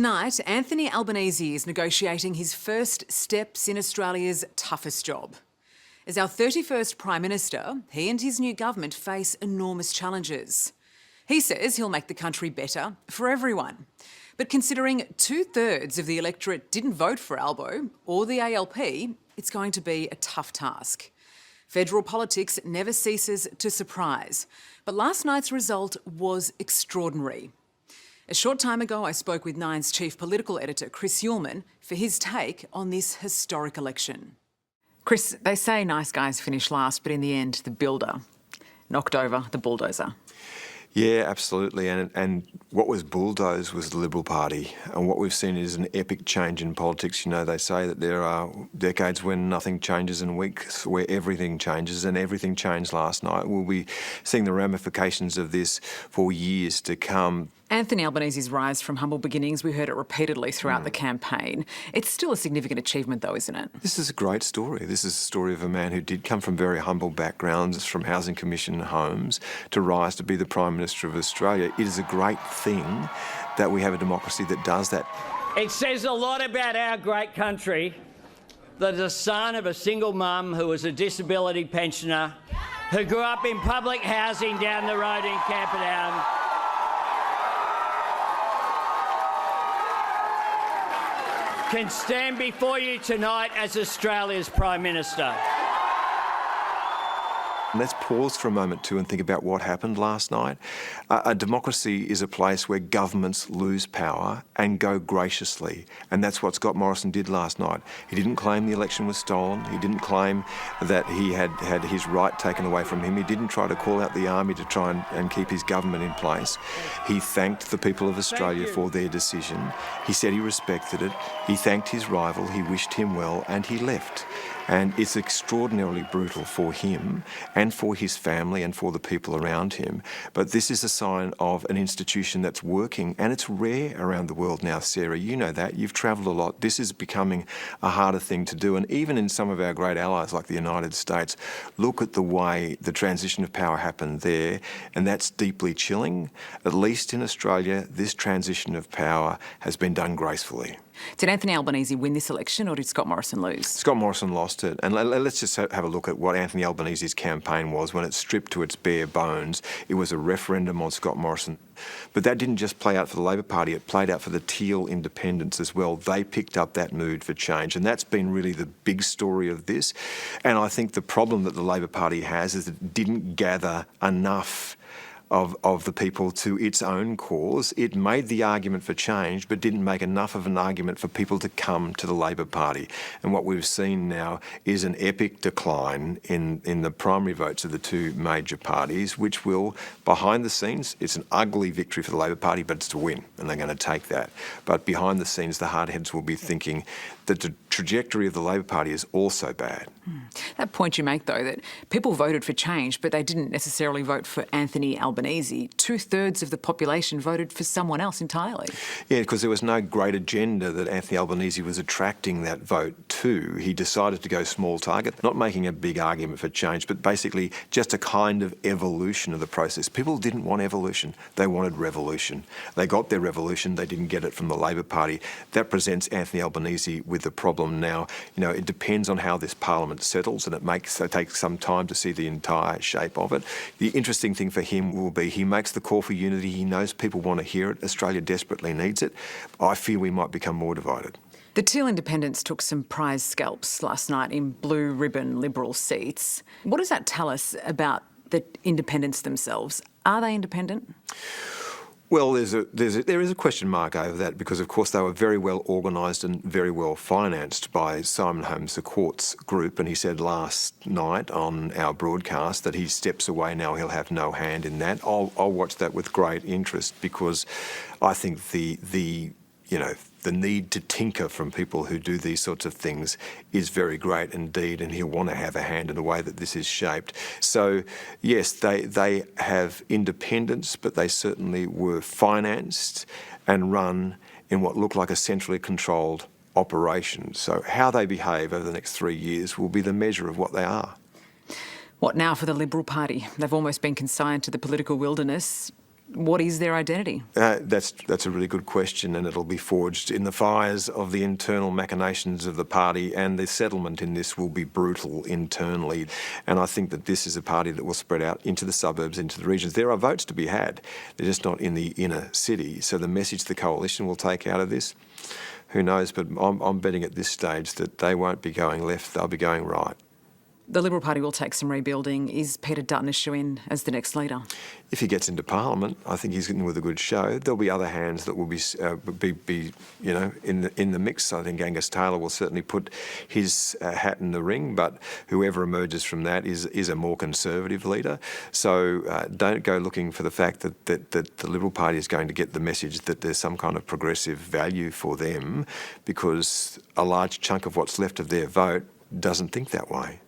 Tonight, Anthony Albanese is negotiating his first steps in Australia's toughest job. As our 31st Prime Minister, he and his new government face enormous challenges. He says he'll make the country better for everyone. But considering 2/3 of the electorate didn't vote for Albo or the ALP, it's going to be a tough task. Federal politics never ceases to surprise, but last night's result was extraordinary. A short time ago, I spoke with Nine's chief political editor, Chris Uhlmann, for his take on this historic election. Chris, they say nice guys finish last, but in the end, the builder knocked over the bulldozer. Yeah, absolutely. And what was bulldozed was the Liberal Party. And what we've seen is an epic change in politics. You know, they say that there are decades when nothing changes and weeks where everything changes, and everything changed last night. We'll be seeing the ramifications of this for years to come. Anthony Albanese's rise from humble beginnings, we heard it repeatedly throughout the campaign. It's still a significant achievement though, isn't it? This is a great story. This is a story of a man who did come from very humble backgrounds, from Housing Commission homes, to rise to be the Prime Minister of Australia. It is a great thing that we have a democracy that does that. It says a lot about our great country that the son of a single mum who was a disability pensioner, who grew up in public housing down the road in Camperdown, can stand before you tonight as Australia's Prime Minister. Let's pause for a moment too and think about what happened last night. A democracy is a place where governments lose power and go graciously, and that's what Scott Morrison did last night. He didn't claim the election was stolen. He didn't claim that he had his right taken away from him. He didn't try to call out the army to try and keep his government in place. He thanked the people of Australia for their decision. He said he respected it. He thanked his rival. He wished him well, and he left. And it's extraordinarily brutal for him and for his family and for the people around him. But this is a sign of an institution that's working, and it's rare around the world now, Sarah. You know that. You've travelled a lot. This is becoming a harder thing to do. And even in some of our great allies like the United States, look at the way the transition of power happened there, and that's deeply chilling. At least in Australia, this transition of power has been done gracefully. Did Anthony Albanese win this election or did Scott Morrison lose? Scott Morrison lost it. And let's just have a look at what Anthony Albanese's campaign was when it stripped to its bare bones. It was a referendum on Scott Morrison. But that didn't just play out for the Labor Party, it played out for the Teal independents as well. They picked up that mood for change, and that's been really the big story of this. And I think the problem that the Labor Party has is that it didn't gather enough of the people to its own cause. It made the argument for change, but didn't make enough of an argument for people to come to the Labor Party. And what we've seen now is an epic decline in the primary votes of the two major parties, which will, behind the scenes, it's an ugly victory for the Labor Party, but it's a win, and they're going to take that. But behind the scenes, the hardheads will be thinking that the trajectory of the Labor Party is also bad. That point you make, though, that people voted for change, but they didn't necessarily vote for Anthony Albanese. 2/3 of the population voted for someone else entirely. Yeah, because there was no great agenda that Anthony Albanese was attracting that vote to. He decided to go small target, not making a big argument for change, but basically just a kind of evolution of the process. People didn't want evolution. They wanted revolution. They got their revolution. They didn't get it from the Labor Party. That presents Anthony Albanese with the problem now. You know, it depends on how this parliament settles, and it takes some time to see the entire shape of it. The interesting thing for him will be he makes the call for unity. He knows people want to hear it. Australia desperately needs it. I fear we might become more divided. The Teal independents took some prize scalps last night in blue ribbon Liberal seats. What does that tell us about the independents themselves? Are they independent? Well, there is a question mark over that because, of course, they were very well organised and very well financed by Simon Holmes à Court's group, and he said last night on our broadcast that he steps away now. He'll have no hand in that. I'll watch that with great interest because I think the need to tinker from people who do these sorts of things is very great indeed, and he'll want to have a hand in the way that this is shaped. So, yes, they have independence, but they certainly were financed and run in what looked like a centrally controlled operation. So how they behave over the next 3 years will be the measure of what they are. What now for the Liberal Party? They've almost been consigned to the political wilderness. What is their identity? That's a really good question, and it'll be forged in the fires of the internal machinations of the party, and the settlement in this will be brutal internally. And I think that this is a party that will spread out into the suburbs, into the regions. There are votes to be had. They're just not in the inner city. So the message the coalition will take out of this, who knows? But I'm betting at this stage that they won't be going left, they'll be going right. The Liberal Party will take some rebuilding. Is Peter Dutton a shoo-in as the next leader? If he gets into Parliament, I think he's in with a good show. There'll be other hands that will be in the mix. I think Angus Taylor will certainly put his hat in the ring, but whoever emerges from that is a more conservative leader. So don't go looking for the fact that the Liberal Party is going to get the message that there's some kind of progressive value for them, because a large chunk of what's left of their vote doesn't think that way.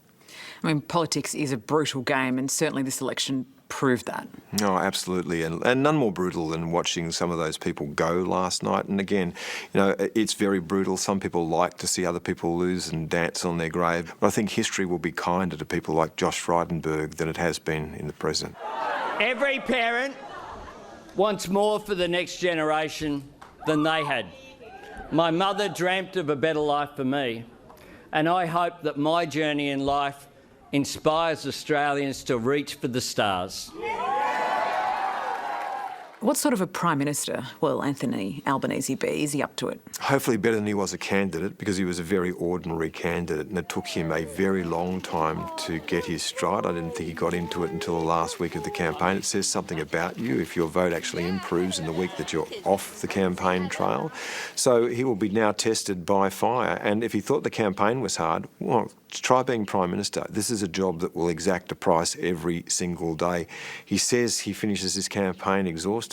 I mean, politics is a brutal game, and certainly this election proved that. No, absolutely, and none more brutal than watching some of those people go last night. And again, it's very brutal. Some people like to see other people lose and dance on their grave. But I think history will be kinder to people like Josh Frydenberg than it has been in the present. Every parent wants more for the next generation than they had. My mother dreamt of a better life for me, and I hope that my journey in life inspires Australians to reach for the stars. What sort of a Prime Minister will Anthony Albanese be? Is he up to it? Hopefully better than he was a candidate, because he was a very ordinary candidate, and it took him a very long time to get his stride. I didn't think he got into it until the last week of the campaign. It says something about you if your vote actually improves in the week that you're off the campaign trail. So he will be now tested by fire, and if he thought the campaign was hard, well, try being Prime Minister. This is a job that will exact a price every single day. He says he finishes his campaign exhausted.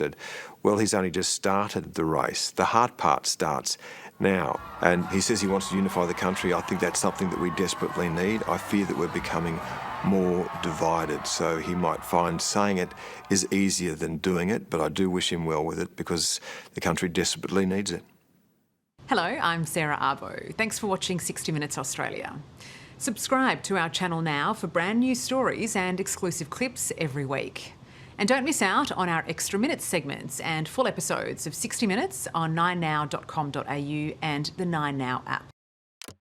Well, he's only just started the race. The hard part starts now. And he says he wants to unify the country. I think that's something that we desperately need. I fear that we're becoming more divided. So he might find saying it is easier than doing it, but I do wish him well with it, because the country desperately needs it. Hello, I'm Sarah Arbo. Thanks for watching 60 Minutes Australia. Subscribe to our channel now for brand new stories and exclusive clips every week. And don't miss out on our Extra Minutes segments and full episodes of 60 Minutes on 9now.com.au and the 9Now app.